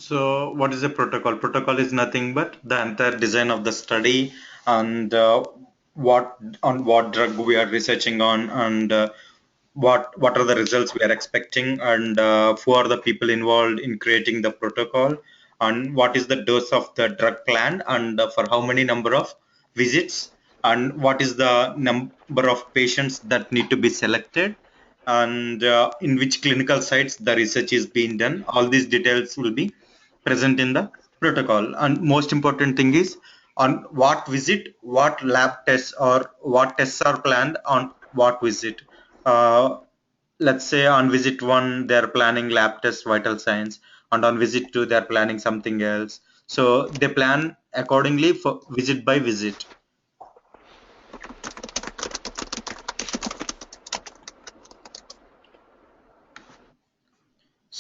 So, what is a protocol? Protocol is nothing but the entire design of the study and what drug we are researching on and what are the results we are expecting and who are the people involved in creating the protocol and what is the dose of the drug planned and for how many number of visits and what is the number of patients that need to be selected and in which clinical sites the research is being done. All these details will be present in the protocol. And most important thing is on what visit, what lab tests or what tests are planned on what visit. Uh, let's say on visit one, they're planning lab test, vital signs, and on visit two, they're planning something else. So they plan accordingly for visit by visit.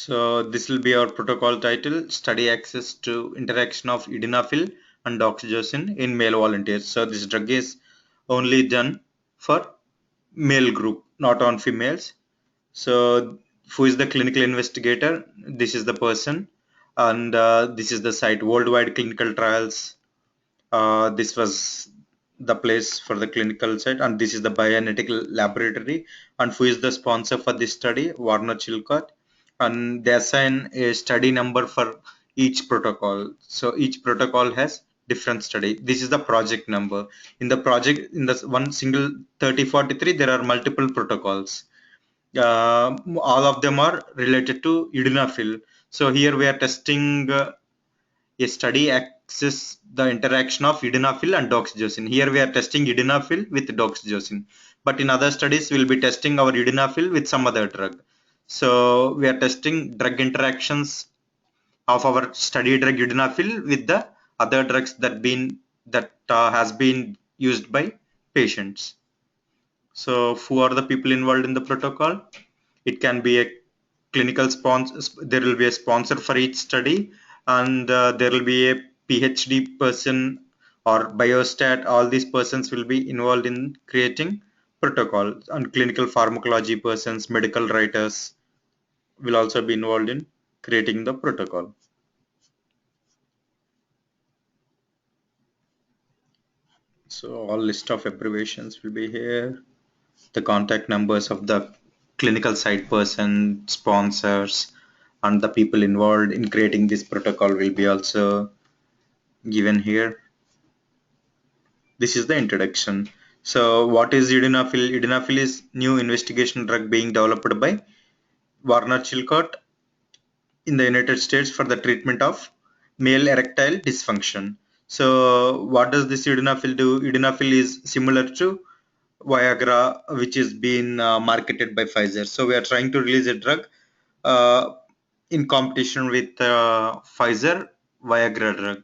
So this will be our protocol title, study access to interaction of idinafil and doxycycline in male volunteers. So this drug is only done for male group, not on females. So who is the clinical investigator? This is the person and this is the site, worldwide clinical trials. This was the place for the clinical site and this is the bioanalytical laboratory and who is the sponsor for this study, Warner Chilcott, and they assign a study number for each protocol. So each protocol has different study. This is the project number. In the project, in the one single 3043, there are multiple protocols. All of them are related to idinafil. So here we are testing a study access the interaction of idinafil and doxycycline. Here we are testing idinafil with doxycycline, but in other studies we'll be testing our idinafil with some other drug. So we are testing drug interactions of our study drug idinafil with the other drugs that has been used by patients. So who are the people involved in the protocol? It can be a clinical sponsor. There will be a sponsor for each study, and there will be a PhD person or biostat. All these persons will be involved in creating protocol, and clinical pharmacology persons, medical writers will also be involved in creating the protocol. So all list of abbreviations will be here. The contact numbers of the clinical site person, sponsors, and the people involved in creating this protocol will be also given here. This is the introduction. So what is idinafil? Idinafil is new investigation drug being developed by Warner Chilcott in the United States for the treatment of male erectile dysfunction. So what does this idinafil do? Idinafil is similar to Viagra, which is being marketed by Pfizer. So we are trying to release a drug uh, in competition with Pfizer Viagra drug.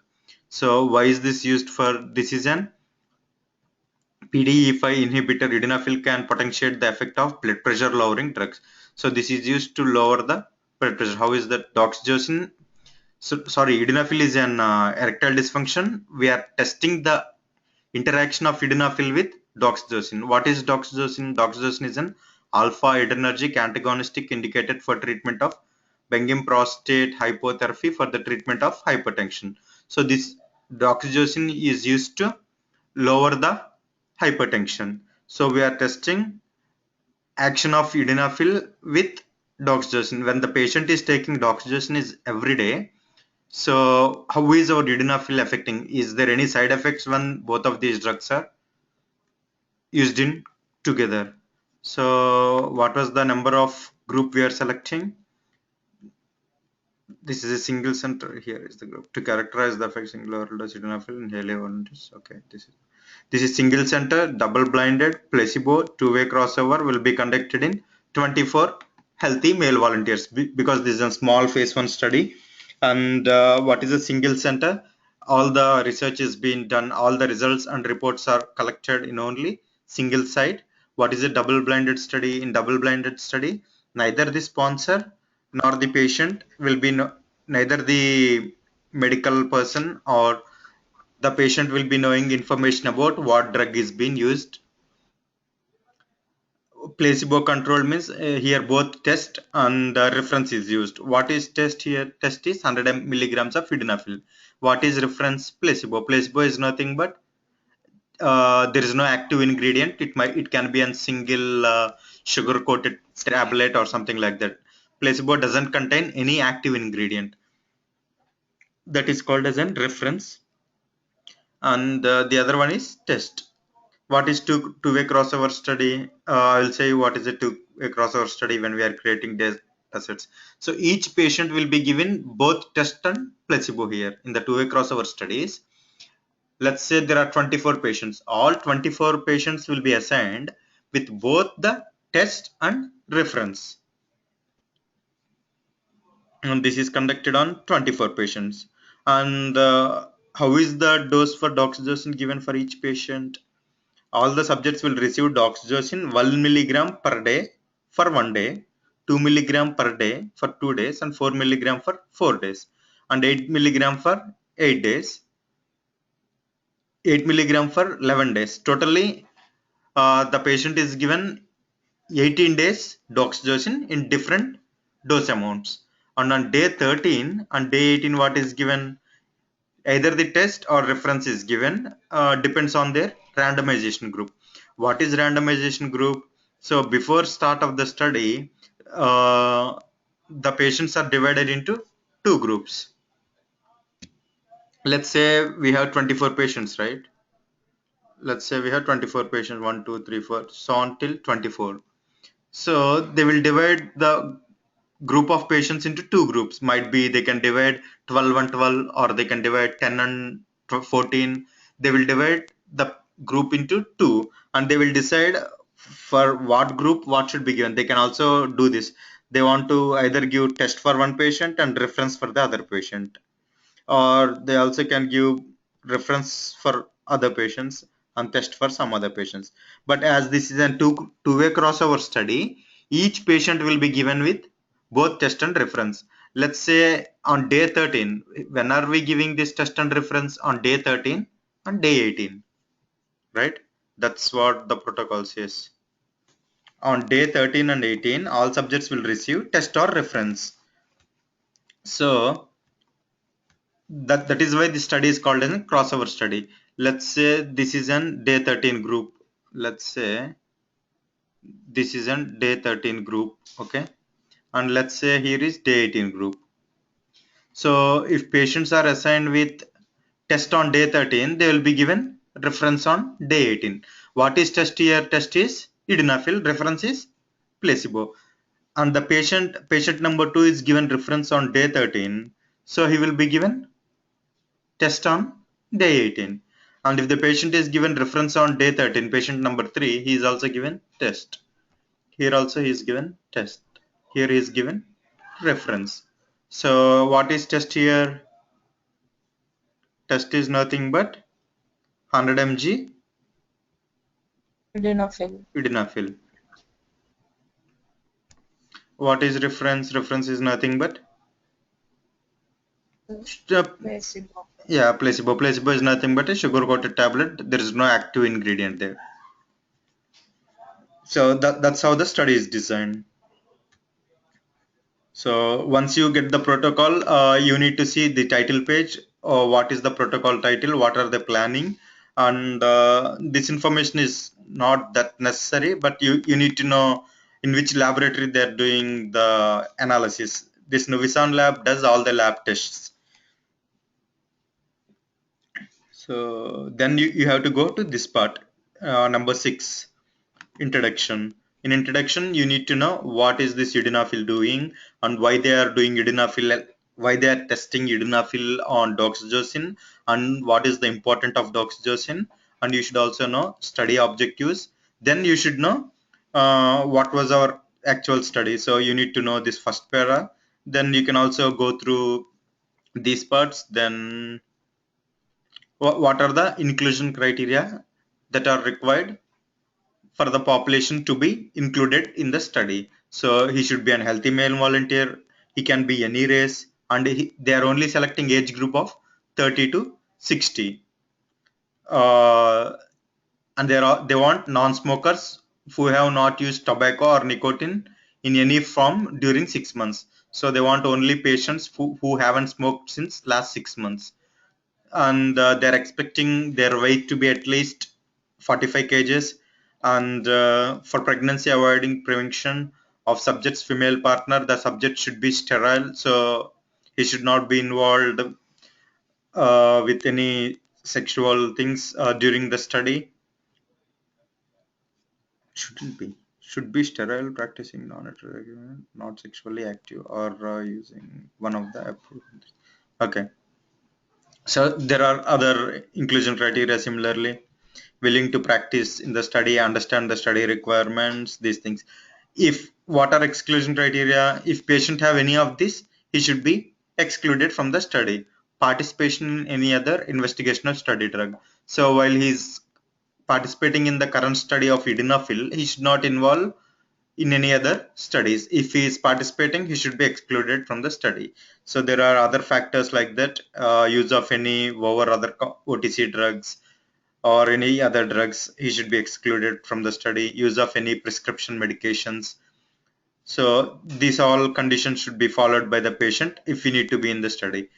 So why is this used for? This is an PDE5 inhibitor. Idinafil can potentiate the effect of blood pressure lowering drugs. So this is used to lower the blood pressure. How is that? Doxycycline. So sorry, idinafil is an erectile dysfunction. We are testing the interaction of idinafil with doxycycline. What is doxycycline? Doxycycline is an alpha adrenergic antagonistic indicated for treatment of benign prostate hypertrophy for the treatment of hypertension. So this doxycycline is used to lower the hypertension. So we are testing action of idinafil with doxycycline. When the patient is taking doxycycline is every day, so how is our idinafil affecting? Is there any side effects when both of these drugs are used in together? So what was the number of group we are selecting? This is a single center. Here is the group to characterize the effect single oral dose idinafil in HLA volunteers. Okay, this is single center, double blinded, placebo, two-way crossover will be conducted in 24 healthy male volunteers because this is a small phase 1 study. And what is a single center? All the research is being done, all the results and reports are collected in only single site. What is a double blinded study? In double blinded study, neither the sponsor nor the patient will be neither the medical person or the patient will be knowing information about what drug is being used. Placebo control means here both test and reference is used. What is test here? Test is 100 milligrams of sildenafil. What is reference? Placebo. Placebo is nothing but there is no active ingredient. It can be a single sugar coated tablet or something like that. Placebo doesn't contain any active ingredient. That is called as a reference. And the other one is test. What is two-way crossover study? I will say what is a two-way crossover study when we are creating data sets. So each patient will be given both test and placebo here in the two-way crossover studies. Let's say there are 24 patients. All 24 patients will be assigned with both the test and reference. And this is conducted on 24 patients. And how is the dose for doxycycline given for each patient? All the subjects will receive doxycycline 1 milligram per day for 1 day, 2 milligram per day for 2 days, and 4 milligram for 4 days, and 8 milligram for 8 days, 8 milligram for 11 days. Totally, the patient is given 18 days doxycycline in different dose amounts. And on day 13 and day 18, what is given? Either the test or reference is given, depends on their randomization group. What is randomization group? So before start of the study, the patients are divided into two groups. Let's say we have 24 patients, right? Let's say we have 24 patients, 1 2 3 4, so on till 24. So they will divide the group of patients into two groups. Might be they can divide 12 and 12, or they can divide 10 and 14. They will divide the group into two, and they will decide for what group what should be given. They can also do this. They want to either give test for one patient and reference for the other patient, or they also can give reference for other patients and test for some other patients. But as this is a two-way crossover study, each patient will be given with both test and reference. Let's say on day 13, when are we giving this test and reference? On day 13 and day 18, right? That's what the protocol says. On day 13 and 18, all subjects will receive test or reference. So that is why the study is called as a crossover study. Let's say this is an day 13 group. Let's say this is an day 13 group, okay, and let's say here is day 18 group. So if patients are assigned with test on day 13, they will be given reference on day 18. What is test here? Test is idinafil, reference is placebo. And the patient number 2 is given reference on day 13, so he will be given test on day 18. And if the patient is given reference on day 13, patient number 3, he is also given test. Here also he is given test. Here he is given reference. So what is test here? Test is nothing but 100 mg idinafil. What is reference? Reference is nothing but Placebo. yeah, placebo. Placebo is nothing but a sugar coated tablet. There is no active ingredient there. So that's how the study is designed. So once you get the protocol, you need to see the title page. What is the protocol title? What are they planning? And this information is not that necessary, but you need to know in which laboratory they're doing the analysis. This Nuvisan lab does all the lab tests. So then you have to go to this part, number 6. Introduction. In introduction, you need to know what is this sildenafil doing and why they are doing sildenafil, why they are testing sildenafil on doxycycline, and what is the importance of doxycycline. And you should also know study objectives. Then you should know what was our actual study. So you need to know this first para. Then you can also go through these parts. Then what are the inclusion criteria that are required for the population to be included in the study. So he should be a healthy male volunteer. He can be any race, and they are only selecting age group of 30 to 60. And they want non-smokers who have not used tobacco or nicotine in any form during 6 months. So they want only patients who haven't smoked since last 6 months, and they're expecting their weight to be at least 45 kgs, and for pregnancy avoiding prevention of subject's female partner, the subject should be sterile, so he should not be involved with any sexual things during the study. Shouldn't be. Should be sterile, practicing not sexually active, or using one of the approved. Okay. So there are other inclusion criteria similarly. Willing to practice in the study, understand the study requirements, these things. If what are exclusion criteria? If patient have any of this, he should be excluded from the study. Participation in any other investigational study drug. So while he's participating in the current study of idinafil, he should not involve in any other studies. If he is participating, he should be excluded from the study. So there are other factors like that, use of any over other OTC drugs or any other drugs, he should be excluded from the study. Use of any prescription medications. So these all conditions should be followed by the patient if we need to be in the study.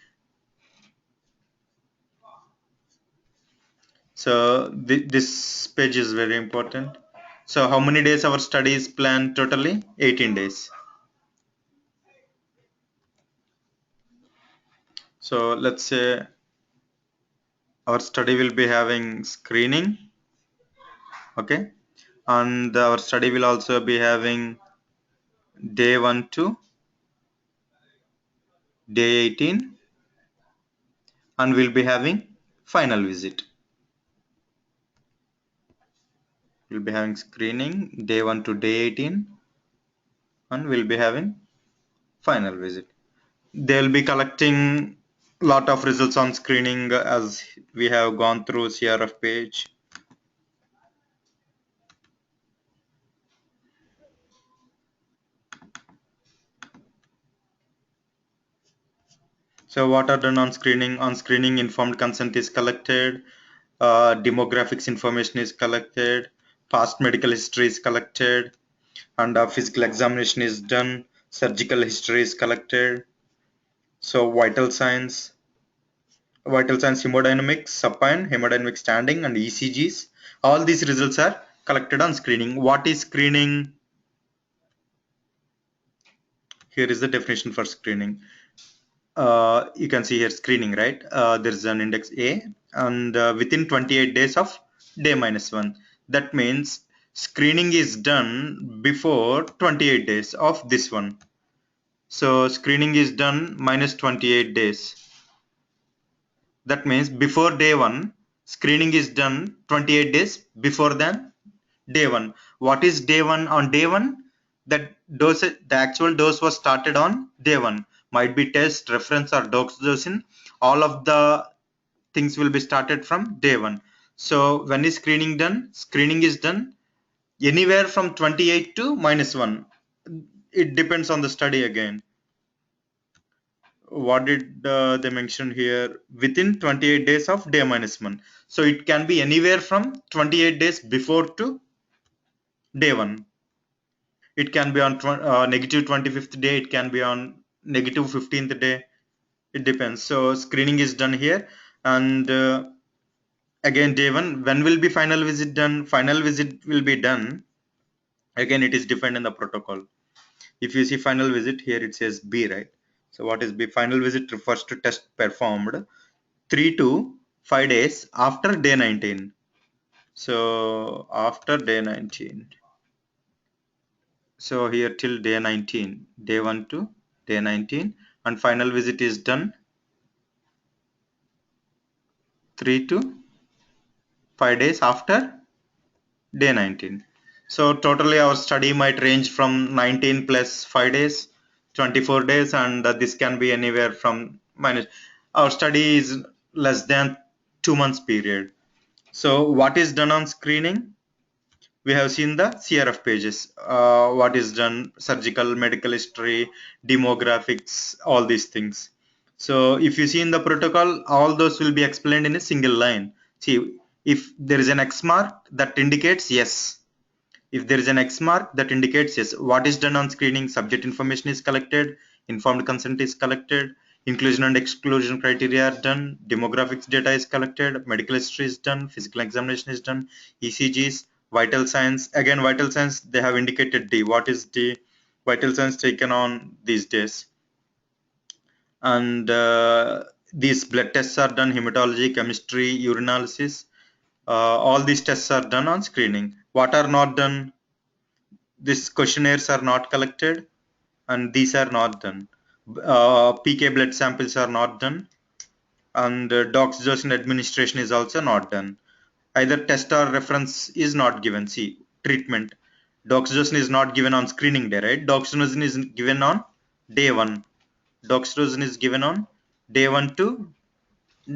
So this page is very important. So how many days our study is planned totally? 18 days. So let's say our study will be having screening, okay, and our study will also be having day 1 to day 18, and we'll be having final visit. We'll be having screening day 1 to day 18, and we'll be having final visit. They'll be collecting lot of results on screening as we have gone through CRF page. So what are done on screening? On screening, informed consent is collected, demographics information is collected, past medical history is collected, and physical examination is done, surgical history is collected. So vital signs, hemodynamics, supine, hemodynamic standing, and ECGs. All these results are collected on screening. What is screening? Here is the definition for screening. You can see here screening, right? There is an index A, and within 28 days of day -1. That means screening is done before 28 days of this one. So screening is done minus 28 days. That means before day 1, screening is done 28 days before than day 1. What is day 1? On day 1, that dose, the actual dose was started on day 1. Might be test, reference, or doxycycline. All of the things will be started from day 1. So when is screening done? Screening is done anywhere from 28 to -1. It depends on the study again. What did they mention here? Within 28 days of day -1. So it can be anywhere from 28 days before to day 1. It can be on negative 25th day, it can be on negative 15th day. It depends. So screening is done here, and again day 1, when will be final visit done? Final visit will be done, again it is defined in the protocol. If you see final visit here, it says B, right? So what is B? Final visit refers to test performed 3 to 5 days after day 19. So after day 19, so here till day 19, day 1 to day 19, and final visit is done 3 to 5 days after day 19. So totally our study might range from 19 plus 5 days, 24 days, and this can be anywhere from minus. Our study is less than 2 months period. So what is done on screening? We have seen the CRF pages. What is done? Surgical, medical history, demographics, all these things. So if you see in the protocol, all those will be explained in a single line. See, if there is an X mark, that indicates yes. If there is an X mark, that indicates yes, what is done on screening. Subject information is collected, informed consent is collected, inclusion and exclusion criteria are done, demographics data is collected, medical history is done, physical examination is done, ECGs, vital signs. Again, vital signs, they have indicated D. What is D? Vital signs taken on these days. And these blood tests are done, hematology, chemistry, urinalysis. All these tests are done on screening. What are not done? These questionnaires are not collected, and these are not done. PK blood samples are not done, and doxycycline administration is also not done. Either test or reference is not given. See, treatment. Doxycycline is not given on screening day, right? Doxycycline is given on day 1. Doxycycline is given on day 1 to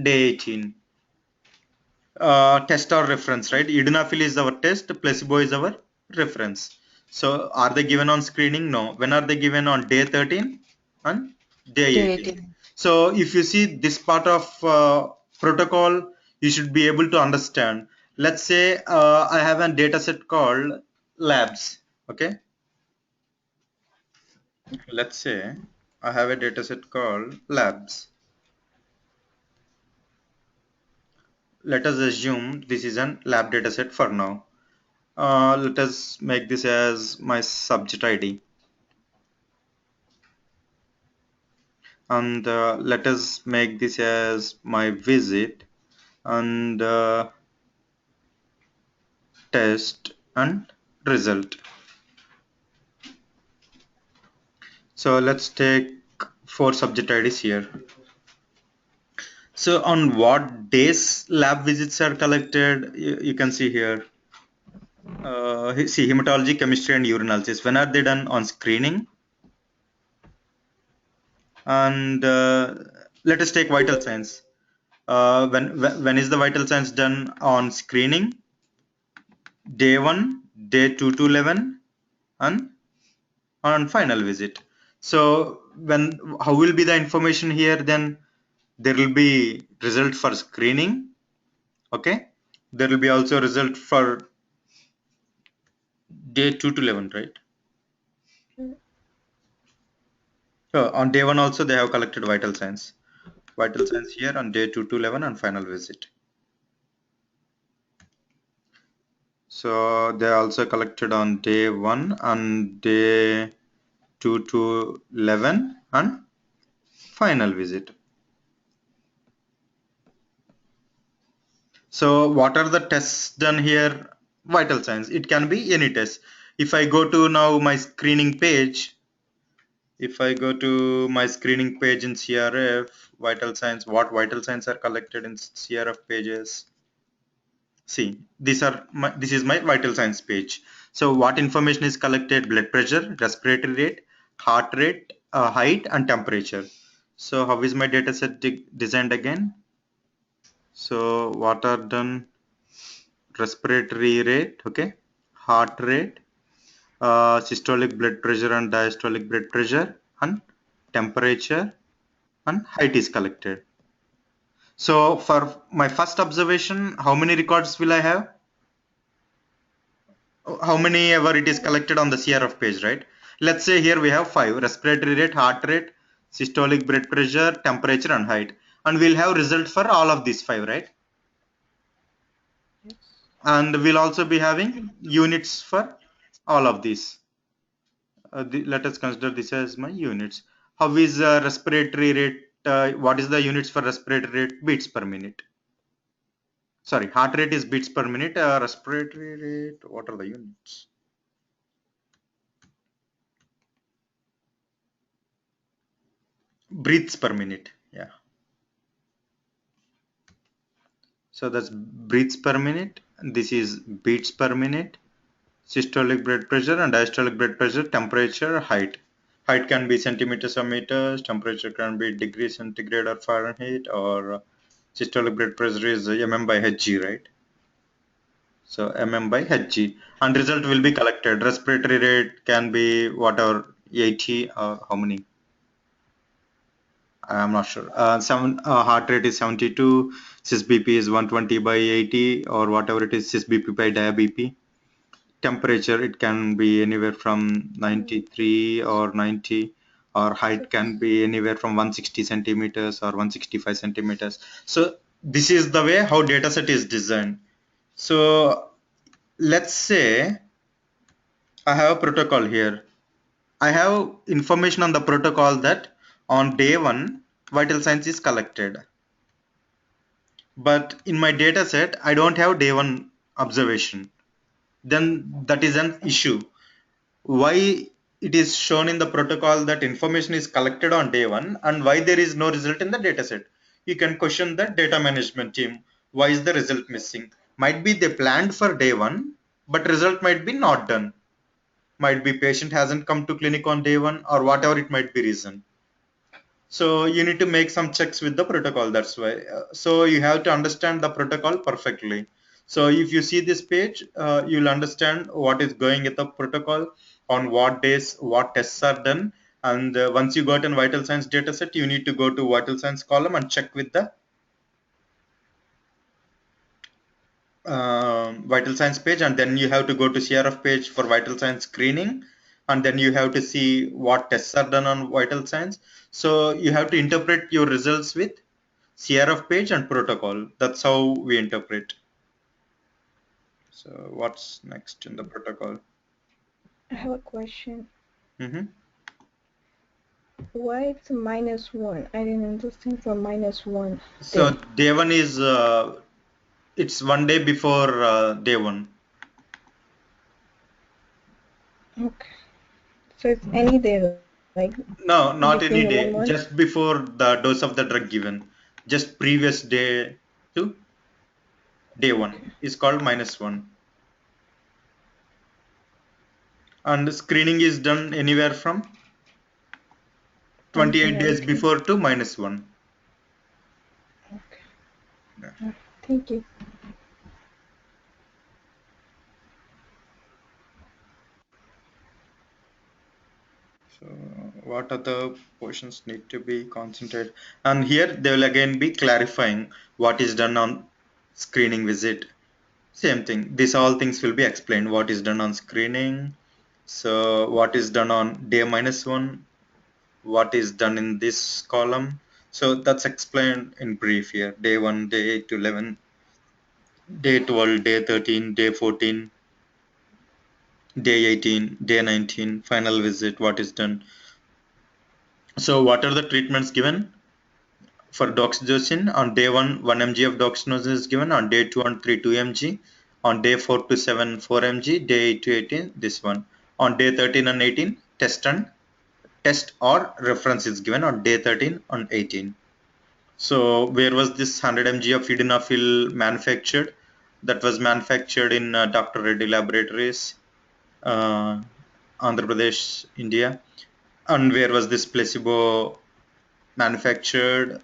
day 18. Test or reference, right? Idinafil is our test, placebo is our reference. So are they given on screening? No. When are they given? On day 13 and day 18. Dating. So if you see this part of protocol, you should be able to understand. Let's say I have a data set called labs. Okay. Let's say I have a data set called labs. Let us assume this is an lab data set for now. Let us make this as my subject ID, and let us make this as my visit, and test and result. So let's take 4 subject IDs here. So on what days lab visits are collected, you can see here. See, hematology, chemistry, and urinalysis. When are they done? On screening. And let us take vital signs. When is the vital signs done? On screening? Day 1, day 2 to 11, and on final visit. So how will be the information here? Then there will be result for screening. Okay, there will be also result for day 2 to 11, right? So on day 1 also they have collected vital signs. Vital signs here on day 2 to 11 and final visit. So they are also collected on day 1 and day 2 to 11 and final visit. So what are the tests done here? Vital signs. It can be any test. If I go to now my screening page, if I go to my screening page in CRF, vital signs, what vital signs are collected in CRF pages? See, this is my vital signs page. So what information is collected? Blood pressure, respiratory rate, heart rate, height, and temperature. So how is my data set designed again? So what are done? Respiratory rate, okay, heart rate, systolic blood pressure and diastolic blood pressure, and temperature and height is collected. So for my first observation, how many records will I have? How many ever it is collected on the CRF page, right? Let's say here we have 5: respiratory rate, heart rate, systolic blood pressure, temperature, and height. And we'll have result for all of these 5, right? Yes. And we'll also be having units for all of these. Let us consider this as my units. How is respiratory rate? What is the units for respiratory rate? Beats per minute. Sorry, heart rate is beats per minute. Respiratory rate, what are the units? Breaths per minute. Yeah. So that's breaths per minute. This is beats per minute. Systolic blood pressure and diastolic blood pressure, temperature, height. Height can be centimeters or meters. Temperature can be degrees centigrade or Fahrenheit, or systolic blood pressure is mm by Hg, right? So mm by Hg, and result will be collected. Respiratory rate can be whatever, 80 or how many? I am not sure. Heart rate is 72. Sys BP is 120 by 80 or whatever it is. Sys BP by dia BP. temperature, it can be anywhere from 93 or 90, or height can be anywhere from 160 centimeters or 165 centimeters. So this is the way how dataset is designed. So let's say I have a protocol here. I have information on the protocol that on day one vital signs is collected, but in my data set I don't have day one observation. Then that is an issue. Why it is shown in the protocol that information is collected on day one and why there is no result in the dataset? You can question the data management team. Why is the result missing? Might be they planned for day one, but result might be not done. Might be patient hasn't come to clinic on day one, or whatever it might be reason. So you need to make some checks with the protocol. That's why. So you have to understand the protocol perfectly. So if you see this page, you'll understand what is going in the protocol, on what days, what tests are done. And once you got a vital signs data set, you need to go to vital signs column and check with the vital signs page, and then you have to go to CRF page for vital signs screening, and then you have to see what tests are done on vital signs. So you have to interpret your results with CRF page and protocol. That's how we interpret. So what's next in the protocol? I have a question. Mm-hmm. Why it's -1? I didn't understand for -1 So day. day one is it's one day before day one. Okay. So it's any day, like No, not between any the 1 day. month? Just before the dose of the drug given. Just previous day to day one Okay. is called -1. And the screening is done anywhere from 28 days 1 to 19. before to -1. Okay. Yeah. Thank you. So what other portions need to be concentrated? And here they will again be clarifying what is done on screening visit. Same thing. These all things will be explained. What is done on screening. So what is done on day -1, what is done in this column. So that's explained in brief here. Day 1, day 8 to 11, day 12, day 13, day 14, day 18, day 19, final visit, what is done. So what are the treatments given? For doxycycline, on day 1, 1 mg of doxycycline is given, on day 2 and 3, 2 mg, on day 4 to 7, 4 mg, day 8 to 18, this one. On day 13 and 18, test or reference is given on day 13 and 18. So where was this 100 mg of sildenafil manufactured? That was manufactured in Dr. Reddy Laboratories, uh, Andhra Pradesh, India. And where was this placebo manufactured?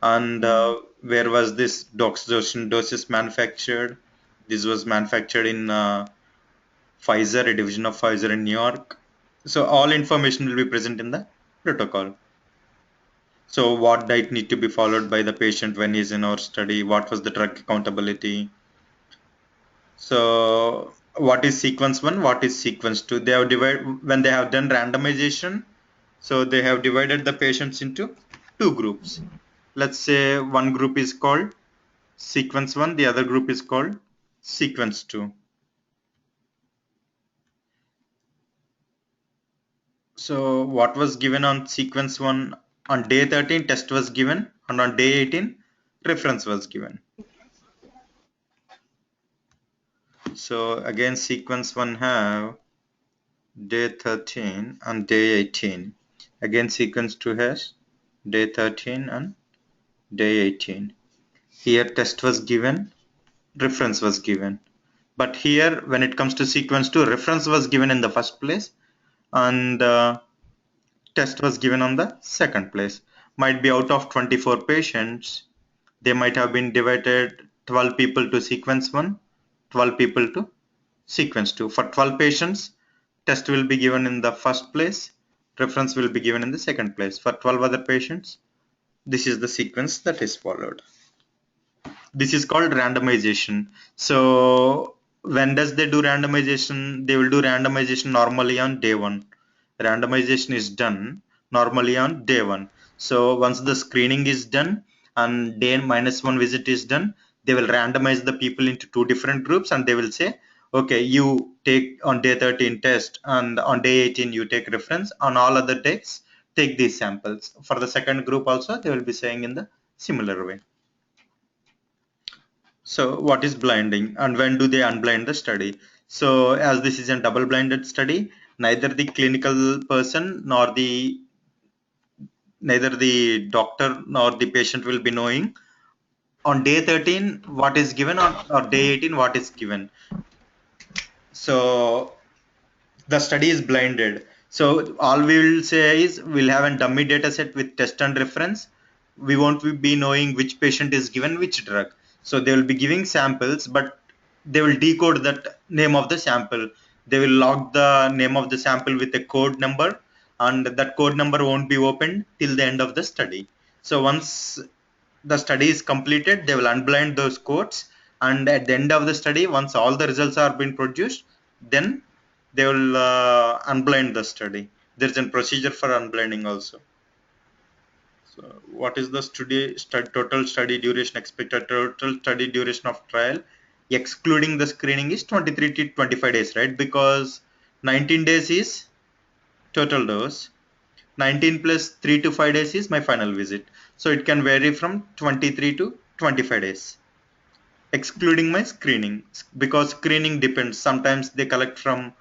And Mm. where was this doxycycline doses manufactured? This was manufactured in Pfizer, a division of Pfizer in New York. So all information will be present in the protocol. So what diet need to be followed by the patient when he's in our study? What was the drug accountability? So what is sequence 1? What is sequence 2? They have divided when they have done randomization. So they have divided the patients into two groups. Let's say one group is called sequence 1, the other group is called sequence 2. So what was given on sequence 1, on day 13 test was given, and on day 18 reference was given. So again sequence 1 have day 13 and day 18. Again sequence 2 has day 13 and day 18. Here test was given, reference was given. But here when it comes to sequence 2, reference was given in the first place, and test was given on the second place. Might be out of 24 patients, they might have been divided 12 people to sequence 1, 12 people to sequence 2. For 12 patients, test will be given in the first place, reference will be given in the second place. For 12 other patients, this is the sequence that is followed. This is called randomization. So when does they do randomization? They will do randomization normally on day one. Randomization is done normally on day one. So once the screening is done and day -1 visit is done, they will randomize the people into two different groups and they will say, okay, you take on day 13 test and on day 18 you take reference. On all other days, take these samples. For the second group also, they will be saying in the similar way. So what is blinding and when do they unblind the study? So as this is a double blinded study, neither the clinical person nor neither the doctor nor the patient will be knowing on day 13 what is given or day 18 what is given. So the study is blinded. So all we will say is we'll have a dummy data set with test and reference. We won't be knowing which patient is given which drug. So they will be giving samples, but they will decode that name of the sample. They will log the name of the sample with a code number, and that code number won't be opened till the end of the study. So once the study is completed, they will unblind those codes, and at the end of the study, once all the results are being produced, then they will unblind the study. There's a procedure for unblinding also. So what is the total study duration? Expected total study duration of trial excluding the screening is 23 to 25 days, right? Because 19 days is total dose, 19 plus 3 to 5 days is my final visit. So it can vary from 23 to 25 days, excluding my screening, because screening depends. Sometimes they collect from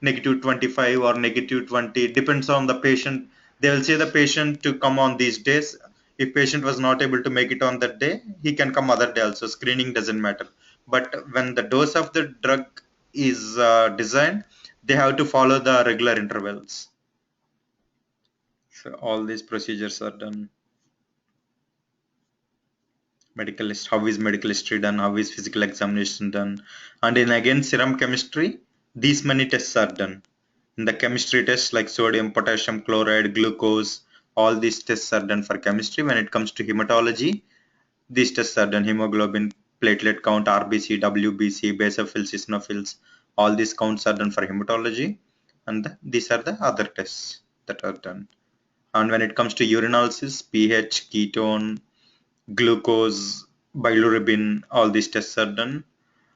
-25 or -20, depends on the patient. They will say the patient to come on these days. If patient was not able to make it on that day, he can come other day also. Screening doesn't matter. But when the dose of the drug is designed, they have to follow the regular intervals. So all these procedures are done. Medical list, how is medical history done, how is physical examination done, and in again serum chemistry, these many tests are done. In the chemistry tests like sodium, potassium chloride, glucose, all these tests are done for chemistry. When it comes to hematology, these tests are done: hemoglobin, platelet count, RBC, WBC, basophils, eosinophils, all these counts are done for hematology, and these are the other tests that are done. And when it comes to urinalysis, pH, ketone, glucose, bilirubin, all these tests are done.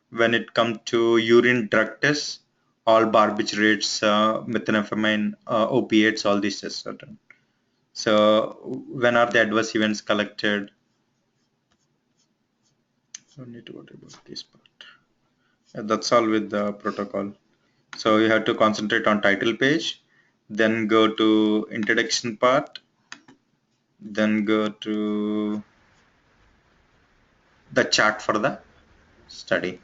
When it comes to urine drug tests, all barbiturates, methamphetamine, opiates, all these tests are done. So when are the adverse events collected? Don't need to worry about this part. That's all with the protocol. So you have to concentrate on title page, then go to introduction part, then go to the chart for the study.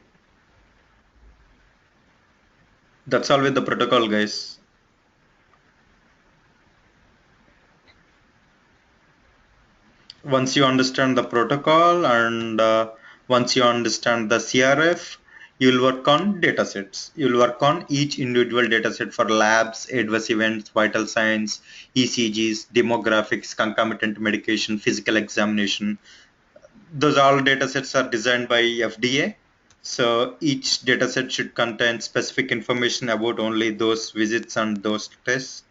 That's all with the protocol, guys. Once you understand the protocol and once you understand the CRF, you'll work on datasets. You'll work on each individual dataset for labs, adverse events, vital signs, ECGs, demographics, concomitant medication, physical examination. Those all datasets are designed by FDA. So each dataset should contain specific information about only those visits and those tests.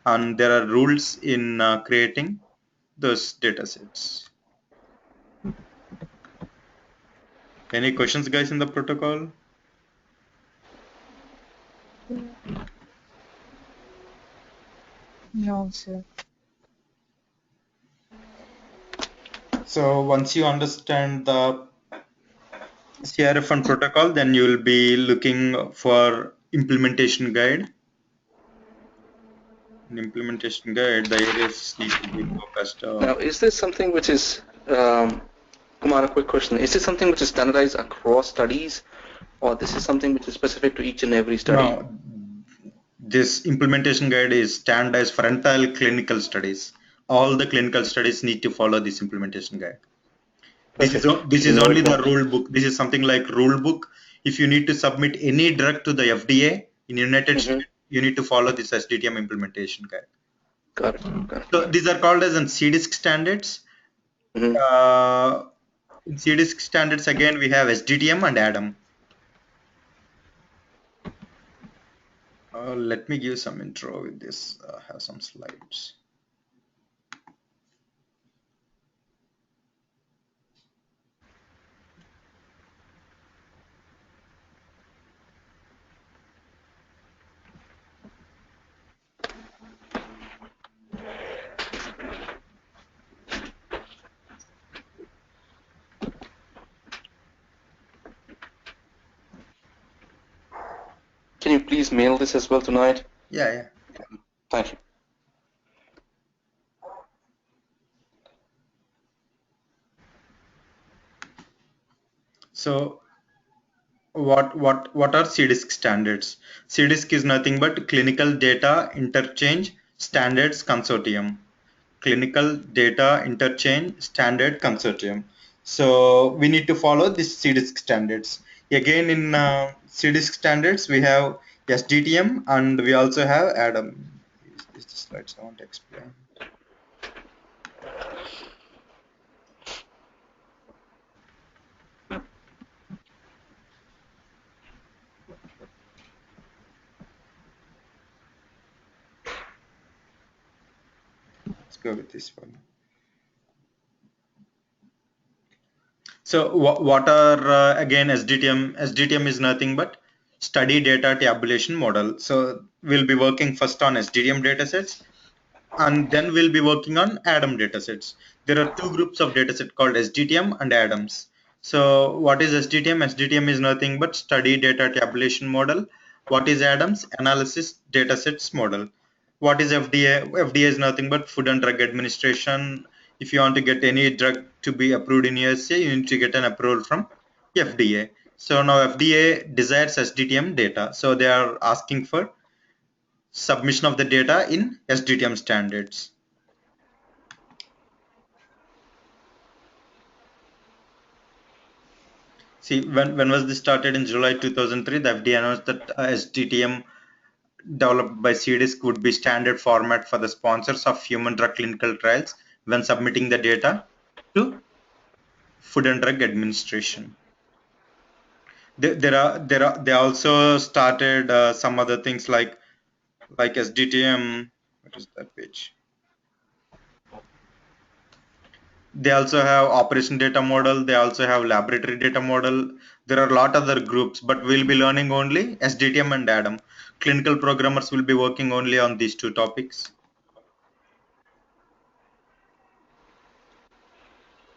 And there are rules in creating those datasets. Any questions, guys, in the protocol? No, sir. So once you understand the CRF and protocol, then you will be looking for implementation guide. In implementation guide, the areas need to be focused on. Now, is this something which is, Kumar, a quick question. Is this something which is standardized across studies, or this is something which is specific to each and every study? No, this implementation guide is standardized for entire clinical studies. All the clinical studies need to follow this implementation guide. This is only the rule book. This is something like rule book. If you need to submit any drug to the FDA in United States, you need to follow this SDTM implementation guide. Got it. Got it. So these are called as in CDISC standards. Mhm. In CDISC standards, again, we have SDTM and ADAM. Let me give some intro with this. Have some slides. Can you please mail this as well tonight? Yeah. Thank you. So what are CDISC standards? CDISC is nothing but Clinical Data Interchange Standards Consortium. Clinical Data Interchange Standard Consortium. So we need to follow this CDISC standards. Again, in CDISC standards, we have SDTM and we also have ADAM. Is the slides I want to explain. Let's go with this one. So what are again SDTM? SDTM is nothing but study data tabulation model. So we'll be working first on SDTM datasets and then we'll be working on ADAM datasets. There are two groups of dataset called SDTM and ADAMS. So what is SDTM? SDTM is nothing but study data tabulation model. What is ADAMS? Analysis datasets model. What is FDA? FDA is nothing but Food and Drug Administration. If you want to get any drug to be approved in USA, you need to get an approval from FDA. So now FDA desires SDTM data. So they are asking for submission of the data in SDTM standards. See, when was this started in July 2003, the FDA announced that SDTM developed by CDISC would be standard format for the sponsors of human drug clinical trials when submitting the data to Food and Drug Administration. They also started some other things like SDTM. What is that page? They also have operation data model. They also have laboratory data model. There are a lot other groups, but we'll be learning only SDTM and ADAM. Clinical programmers will be working only on these two topics.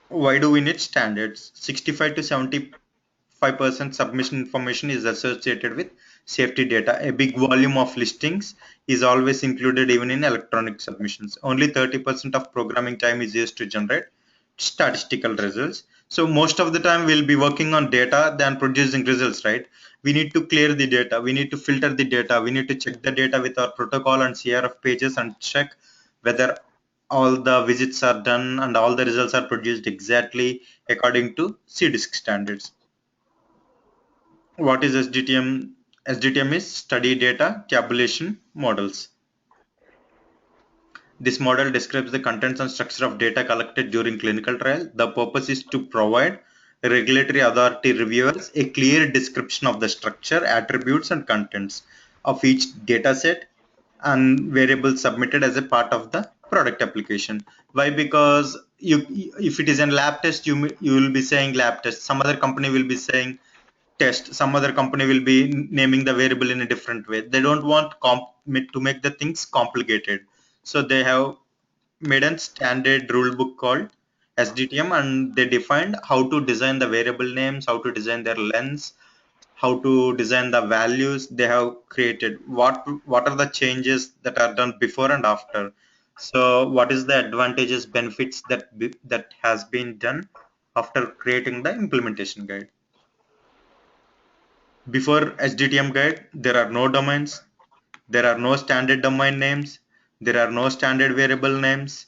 Why do we need standards? 65 to 75% submission information is associated with safety data. A big volume of listings is always included even in electronic submissions. Only 30% of programming time is used to generate statistical results. So most of the time we'll be working on data than producing results, right? We need to clear the data. We need to filter the data. We need to check the data with our protocol and CRF pages and check whether all the visits are done and all the results are produced exactly according to CDISC standards. What is SDTM? SDTM is study data tabulation models. This model describes the contents and structure of data collected during clinical trial. The purpose is to provide regulatory authority reviewers a clear description of the structure, attributes, and contents of each dataset and variables submitted as a part of the product application. Why? Because if it is a lab test, you will be saying lab test. Some other company will be saying test. Some other company will be naming the variable in a different way. They don't want to make the things complicated, so they have made a standard rule book called SDTM, and they defined how to design the variable names, how to design their lengths, how to design the values. They have created what are the changes that are done before and after. So what is the advantages, benefits that has been done after creating the implementation guide. Before SDTM guide, there are no domains, there are no standard domain names, there are no standard variable names,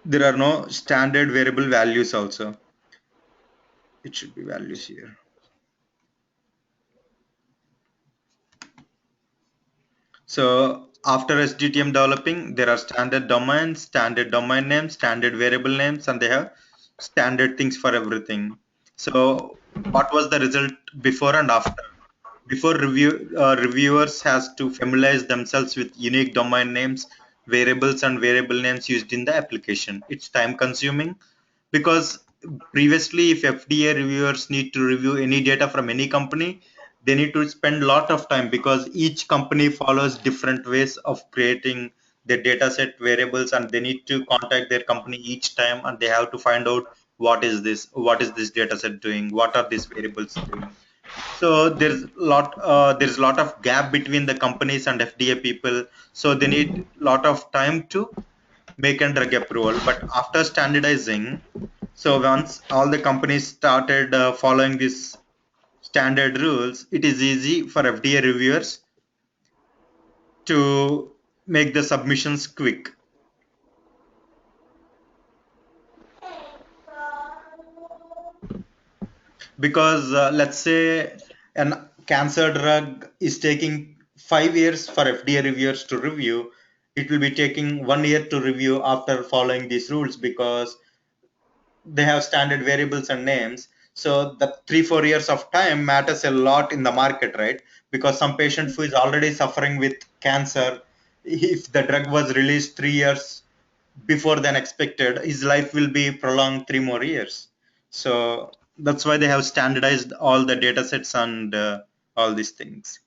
there are no standard variable values also. It should be values here. So after SDTM developing, there are standard domains, standard domain names, standard variable names, and they have standard things for everything. So what was the result before and after? Before reviewers has to familiarize themselves with unique domain names, variables and variable names used in the application. It's time consuming because previously if FDA reviewers need to review any data from any company, they need to spend a lot of time because each company follows different ways of creating their data set variables, and they need to contact their company each time and they have to find out what is this data set doing, what are these variables doing. So there's a lot of gap between the companies and FDA people, so they need a lot of time to make and drug approval. But after standardizing, so once all the companies started following these standard rules, it is easy for FDA reviewers to make the submissions quick. Because let's say an cancer drug is taking 5 years for FDA reviewers to review, it will be taking 1 year to review after following these rules because they have standard variables and names. So the 3 4 years of time matters a lot in the market, right? Because some patient who is already suffering with cancer, if the drug was released 3 years before than expected, his life will be prolonged 3 more years. So that's why they have standardized all the data sets and all these things.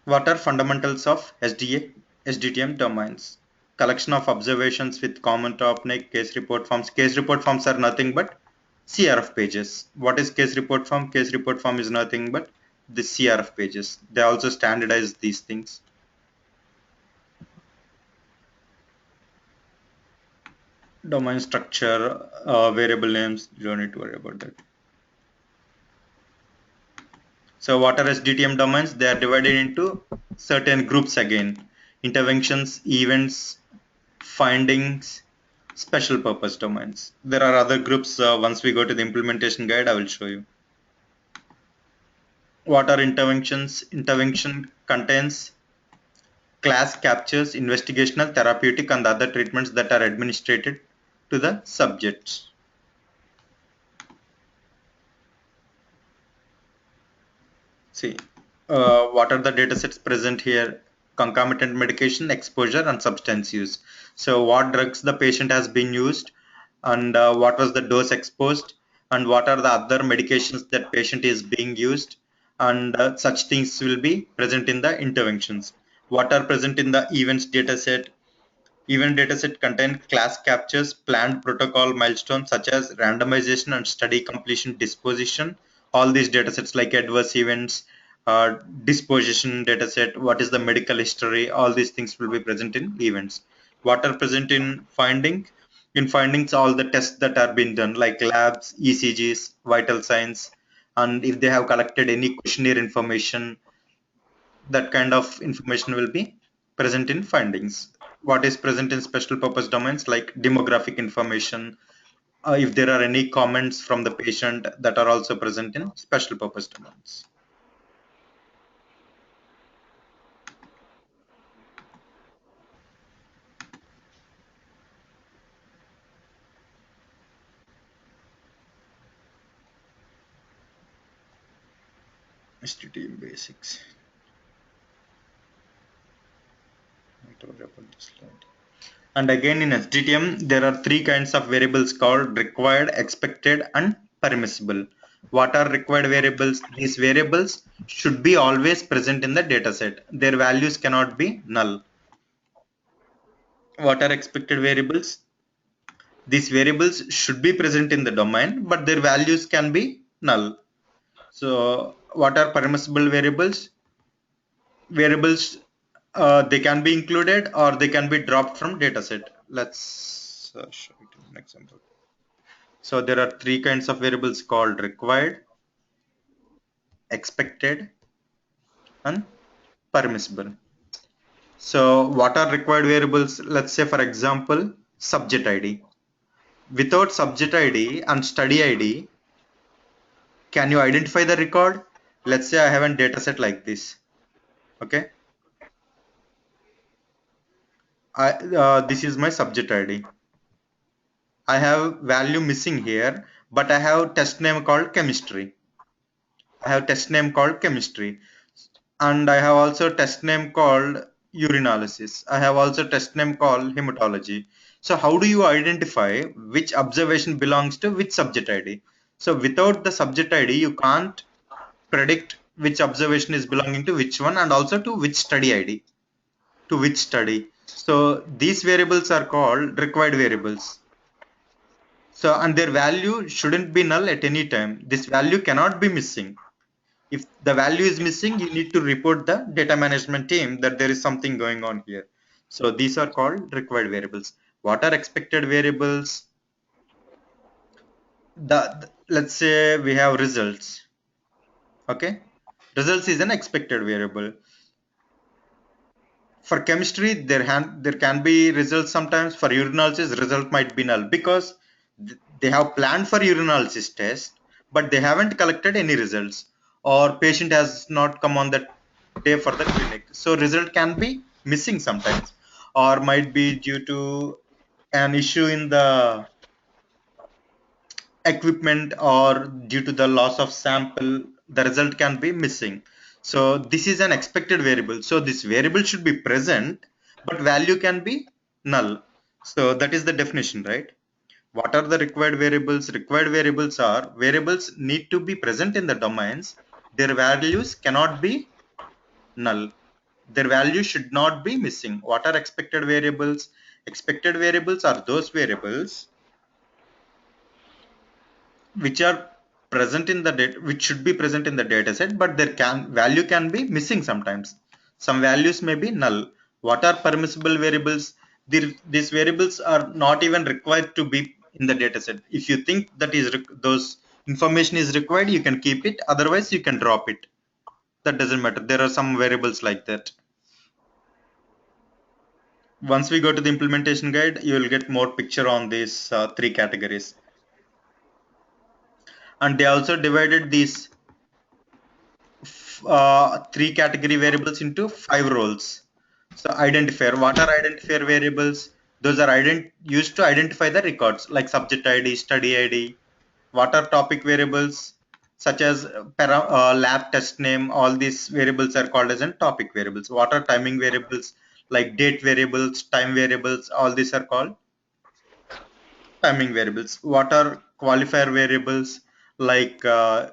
What are fundamentals of SDTM domains? Collection of observations with common topic, case report forms. Case report forms are nothing but CRF pages. What is case report form? Case report form is nothing but the CRF pages. They also standardize these things. Domain structure, variable names, you don't need to worry about that. So what are SDTM domains? They are divided into certain groups again. Interventions, events, findings, special purpose domains. There are other groups. Once we go to the implementation guide, I will show you. What are interventions? Intervention contains class captures, investigational, therapeutic, and other treatments that are administered to the subjects. See, what are the data sets present here? Concomitant medication, exposure, and substance use. So what drugs the patient has been used, and what was the dose exposed, and what are the other medications that patient is being used, and such things will be present in the interventions. What are present in the events data set? Event dataset contain class captures, planned protocol milestones such as randomization and study completion disposition. All these datasets like adverse events, disposition dataset, what is the medical history, all these things will be present in events. What are present in finding? In findings, all the tests that are being done like labs, ECGs, vital signs, and if they have collected any questionnaire information, that kind of information will be present in findings. What is present in special purpose domains like demographic information, if there are any comments from the patient, that are also present in special purpose domains. STTM basics. And again in SDTM, there are three kinds of variables called required, expected, and permissible. What are required variables? These variables should be always present in the dataset. Their values cannot be null. What are expected variables? These variables should be present in the domain, but their values can be null. So what are permissible variables? Variables, they can be included or they can be dropped from dataset. Let's show it in an example. So there are three kinds of variables called required, expected, and permissible. So what are required variables? Let's say for example, subject ID. Without subject ID and study ID, can you identify the record? Let's say I have a data set like this. Okay. This is my subject ID. I have value missing here, but I have test name called chemistry. I have test name called chemistry, and I have also test name called urinalysis. I have also test name called hematology. So how do you identify which observation belongs to which subject ID? So without the subject ID, you can't predict which observation is belonging to which one, and also to which study ID, to which study. So these variables are called required variables. So, and their value shouldn't be null at any time. This value cannot be missing. If the value is missing, you need to report the data management team that there is something going on here. So these are called required variables. What are expected variables? Let's say we have results. Okay, results is an expected variable. For chemistry, there can be results sometimes. For urinalysis, result might be null because they have planned for urinalysis test, but they haven't collected any results, or patient has not come on that day for the clinic. So result can be missing sometimes, or might be due to an issue in the equipment, or due to the loss of sample, the result can be missing. So this is an expected variable, so this variable should be present, but value can be null. So that is the definition, right? What are the required variables? Required variables are variables need to be present in the domains. Their values cannot be null. Their value should not be missing. What are expected variables? Expected variables are those variables which are present in the data, which should be present in the data set, but their value can be missing sometimes. Some values may be null. What are permissible variables? These variables are not even required to be in the data set. If you think that is those information is required, you can keep it, otherwise you can drop it. That doesn't matter. There are some variables like that. Once we go to the implementation guide, you will get more picture on these three categories. And they also divided these three category variables into 5 roles. So identifier, what are identifier variables? Those are used to identify the records like subject ID, study ID. What are topic variables? Such as lab test name, all these variables are called as in topic variables. What are timing variables? Like date variables, time variables, all these are called timing variables. What are qualifier variables? Like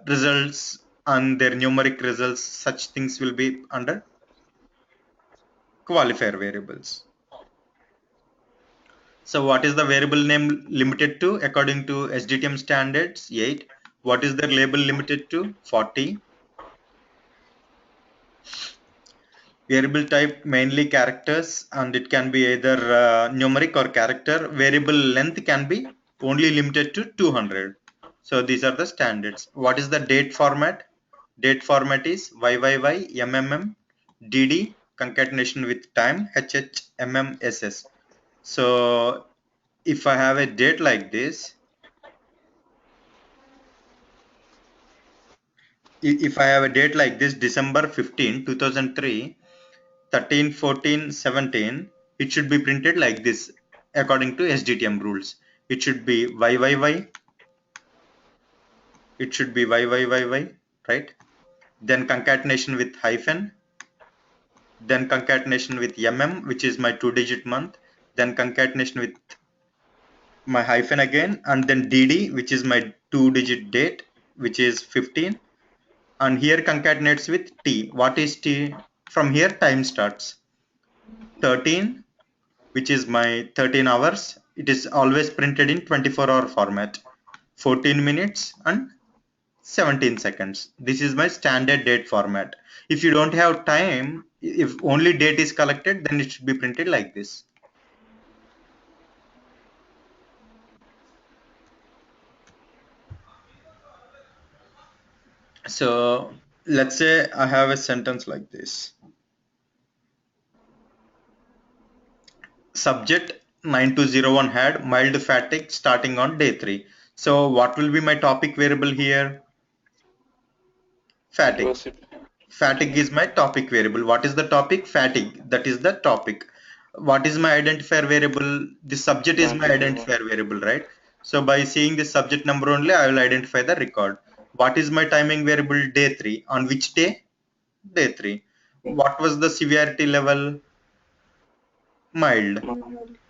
results and their numeric results, such things will be under qualifier variables. So what is the variable name limited to according to SDTM standards? 8. What is the label limited to? 40. Variable type mainly characters, and it can be either numeric or character. Variable length can be only limited to 200. So these are the standards. What is the date format? Date format is YYY, MMM, DD, concatenation with time, HH, MMSS. So if I have a date like this, if I have a date like this, December 15, 2003, 13, 14, 17, it should be printed like this according to SDTM rules. It should be YYY, it should be YYYY, right? Then concatenation with hyphen, then concatenation with MM, which is my 2-digit month, then concatenation with my hyphen again, and then DD, which is my 2-digit date, which is 15, and here concatenates with T. What is T? From here time starts. 13, which is my 13 hours. It is always printed in 24-hour format. 14 minutes and 17 seconds. This is my standard date format. If you don't have time, if only date is collected, then it should be printed like this. So let's say I have a sentence like this. Subject 9201 had mild fatigue starting on day 3. So what will be my topic variable here? Fatigue. Fatigue is my topic variable. What is the topic? Fatigue. That is the topic. What is my identifier variable? The subject is my identifier variable, right? So by seeing the subject number only, I will identify the record. What is my timing variable? Day 3. On which day? Day 3. What was the severity level? Mild.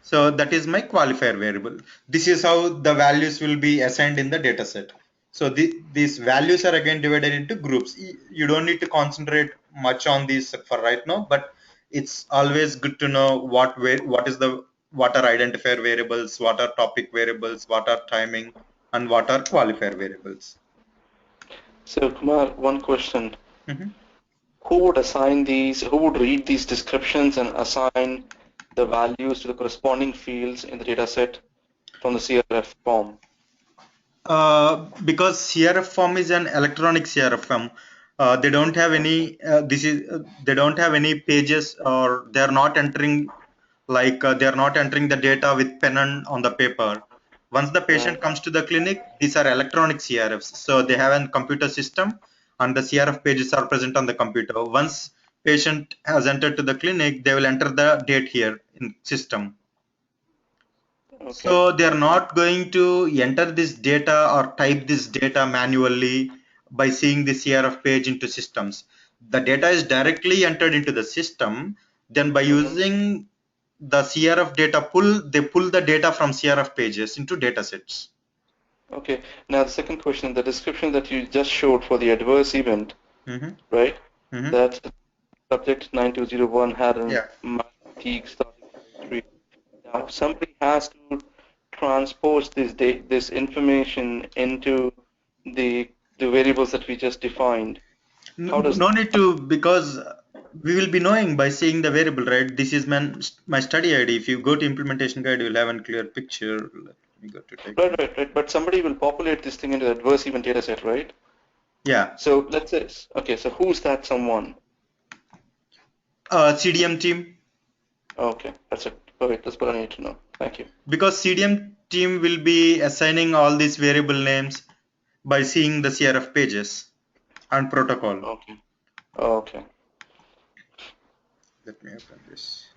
So that is my qualifier variable. This is how the values will be assigned in the dataset. So these values are again divided into groups. You don't need to concentrate much on these for right now, but it's always good to know what are identifier variables, what are topic variables, what are timing, and what are qualifier variables. So Kumar, one question. Mhm. Who would assign these, who would read these descriptions and assign the values to the corresponding fields in the dataset from the CRF form? Because CRF form is an electronic CRF form, they don't have any. They don't have any pages, or they are not entering they are not entering the data with pen and on the paper. Once the patient Right. comes to the clinic, these are electronic CRFs. So they have a computer system, and the CRF pages are present on the computer. Once patient has entered to the clinic, they will enter the date here in system. Okay. So they're not going to enter this data or type this data manually by seeing the CRF page into systems. The data is directly entered into the system. Then by Mhm. using the CRF data pool, they pull the data from CRF pages into data sets. Okay. Now the second question, the description that you just showed for the adverse event, Mm-hmm. right? Mm-hmm. That subject 9201 had an Yeah. fatigue starting day 3. Now somebody has to transpose this information into the variables that we just defined. How does No need to, because we will be knowing by seeing the variable, right? This is my study ID. If you go to implementation guide, you'll have a clear picture. Let me go to take. right. But somebody will populate this thing into the adverse event data set, right? Yeah. So let's say, okay, so who's that someone? CDM team, Okay, that's it. Perfect. That's what I need to know. Thank you. because CDM team will be assigning all these variable names by seeing the CRF pages and protocol. Okay. Okay. Let me open this.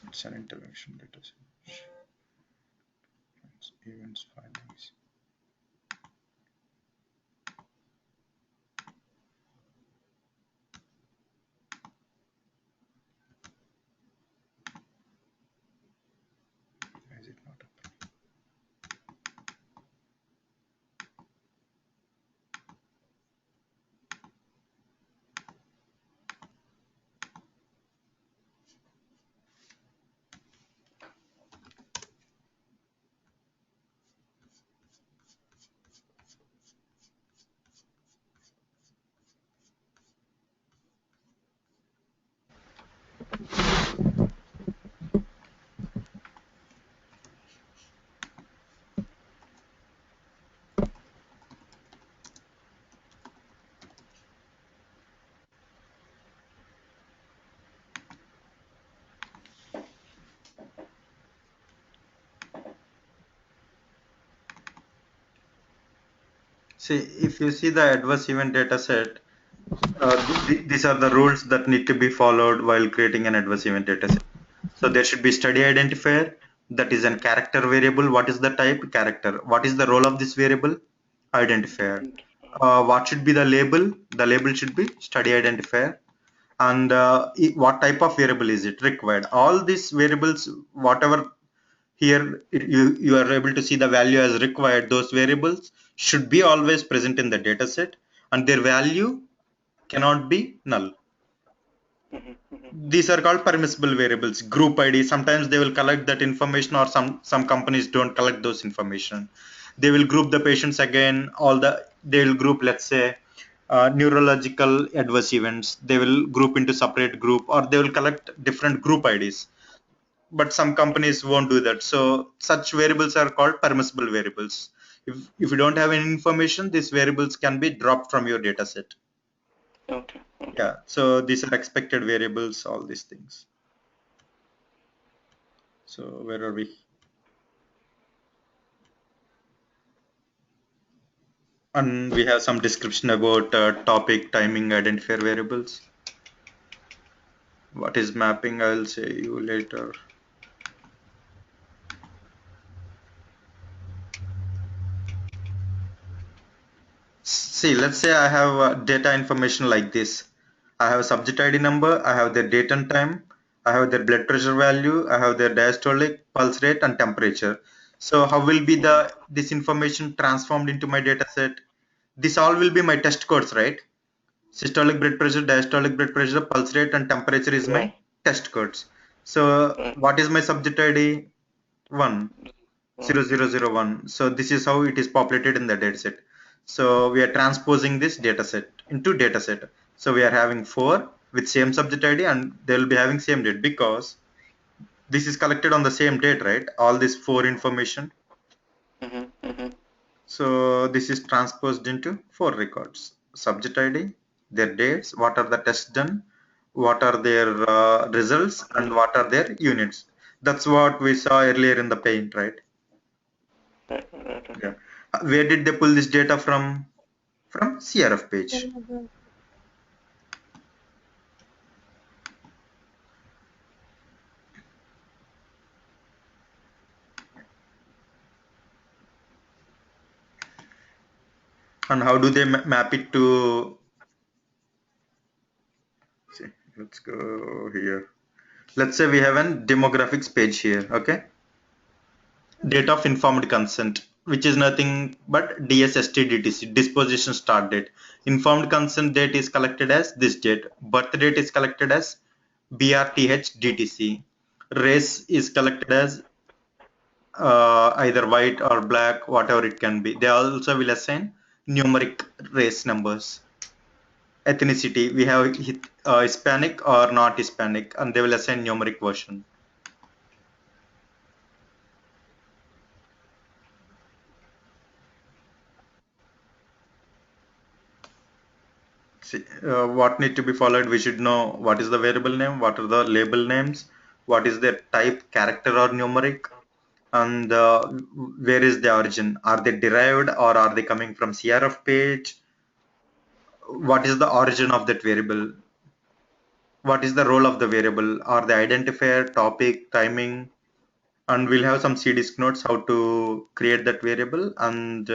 It's an intervention data set. Events findings. Why is it not open? See, if you see the adverse event data set, these are the rules that need to be followed while creating an adverse event dataset. So there should be study identifier, that is a character variable. What is the type? Character. What is the role of this variable? Identifier. What should be the label? The label should be study identifier. And what type of variable is it? Required. All these variables, whatever here you are able to see the value as required, those variables should be always present in the dataset, and their value cannot be null. These are called permissible variables. Group id, sometimes they will collect that information, or some companies don't collect those information. They will group the patients again. They will group, let's say, neurological adverse events, they will group into separate group, or they will collect different group ids. But some companies won't do that. So such variables are called permissible variables. If you don't have any information, these variables can be dropped from your data set. Okay. Okay. Yeah, so these are expected variables, all these things. So where are we? And we have some description about topic, timing, identifier variables. What is mapping? I'll say you later. See, let's say I have data information like this. I have a subject ID number, I have their date and time, I have their blood pressure value, I have their diastolic, pulse rate, and temperature. So how will be the this information transformed into my data set? This all will be my test codes, right? Systolic blood pressure, diastolic blood pressure, pulse rate, and temperature is Yeah. my test codes. So Right. what is my subject ID? 1. One. 0001. So this is how it is populated in the dataset. So we are transposing this dataset into dataset. So we are having 4 with same subject ID and they will be having same date because this is collected on the same date, right? All this 4 information. Mm-hmm. So this is transposed into 4 records. Subject ID, their dates, what are the tests done, what are their results, and what are their units. That's what we saw earlier in the paint, right? Right. Yeah. Where did they pull this data from? From CRF page. And how do they map it to? See, let's go here. Let's say we have a demographics page here. Okay. Date of informed consent, which is nothing but DSST disposition start date. Informed consent date is collected as this date. Birth date is collected as BRTH Race is collected as either white or black, whatever it can be. They also will assign numeric race numbers. Ethnicity, we have Hispanic or not Hispanic, and they will assign numeric version. See, what need to be followed? We should know what is the variable name, what are the label names, what is their type, character or numeric, and where is the origin? Are they derived or are they coming from CRF page? What is the origin of that variable? What is the role of the variable? Are they identifier, topic, timing? And we'll have some CDISC notes how to create that variable and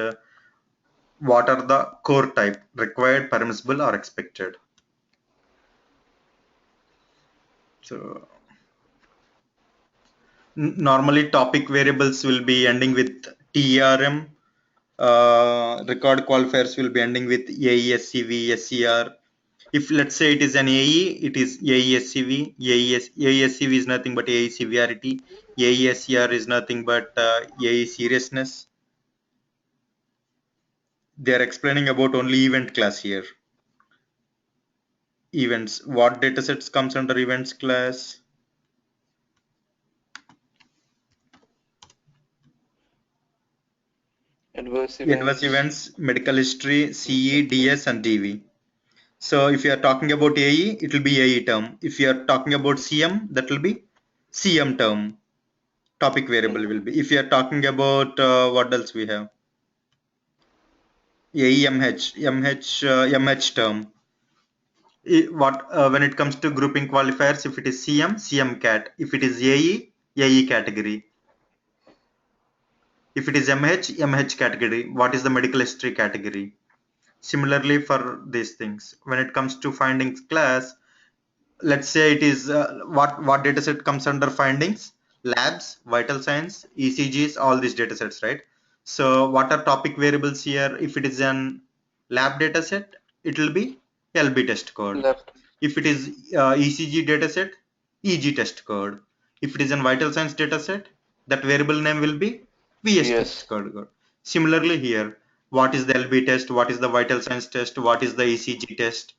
what are the core type required, permissible, or expected. So normally topic variables will be ending with TRM. Record qualifiers will be ending with AESCV, SCR. If let's say it is an AE, it is AESCV. AESCV is nothing but AE severity. AESCR is nothing but AE seriousness. They are explaining about only event class here. Events. What datasets comes under events class? Adverse Adverse events. events, medical history, CE, DS, and DV. So if you are talking about AE, it will be AE term. If you are talking about CM, that will be CM term. Topic variable will be. If you are talking about what else we have? AE MH term. What when it comes to grouping qualifiers, if it is CM, CM cat. If it is AE, AE category. If it is MH, MH category. What is the medical history category? Similarly for these things, when it comes to findings class, let's say it is what dataset comes under findings? Labs, vital signs, ECGs, all these datasets, right? So what are topic variables here? If it is an lab dataset, it will be LB test code. Left. If it is ECG dataset, EG test code. If it is a vital signs dataset, that variable name will be VS Yes. test code. Similarly here, what is the LB test? What is the vital signs test? What is the ECG test?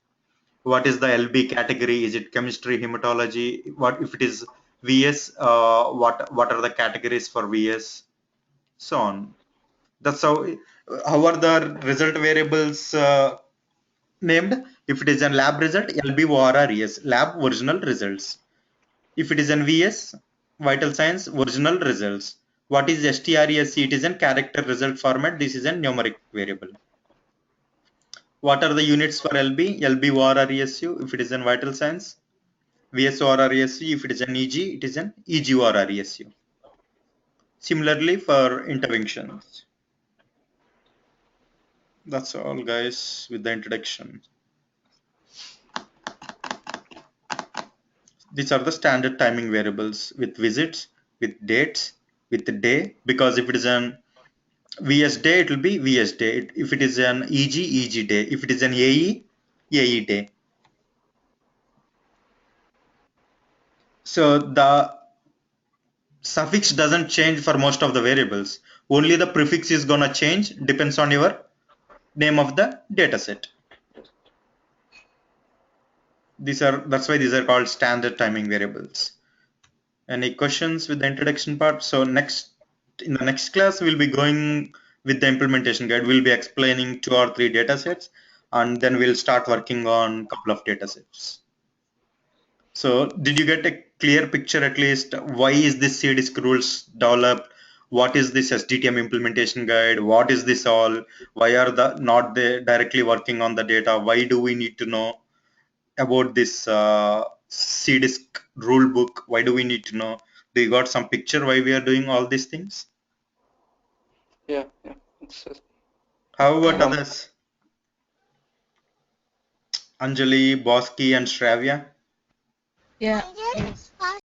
What is the LB category? Is it chemistry, hematology? What if it is VS? What are the categories for VS? So on. That's how are the result variables named? If it is a lab result, LB ORR yes, lab original results. If it is an VS, vital signs original results. What is STRESC? It is a character result format. This is a numeric variable. What are the units for LB? LB ORR ESU if it is in vital signs. VSO or RESU. If it is an EG, it is an EGO or RESU. Similarly for interventions. That's all, guys, with the introduction. These are the standard timing variables with visits, with dates, with the day, because if it is an VS day, it will be VS day. If it is an EG, EG day. If it is an AE, AE day. So the suffix doesn't change for most of the variables. Only the prefix is gonna change, depends on your name of the dataset. That's why these are called standard timing variables. Any questions with the introduction part? So in the next class, we'll be going with the implementation guide. We'll be explaining 2 or 3 datasets, and then we'll start working on a couple of datasets. So did you get a clear picture at least? Why is this CDISC rules developed? What is this SDTM implementation guide? What is this all? Why are they directly working on the data? Why do we need to know about this CDISC rule book? Why do we need to know? Do you got some picture why we are doing all these things? Yeah, yeah. It's How about some others? Anjali, Bosky, and Shravya? Yeah. Yes.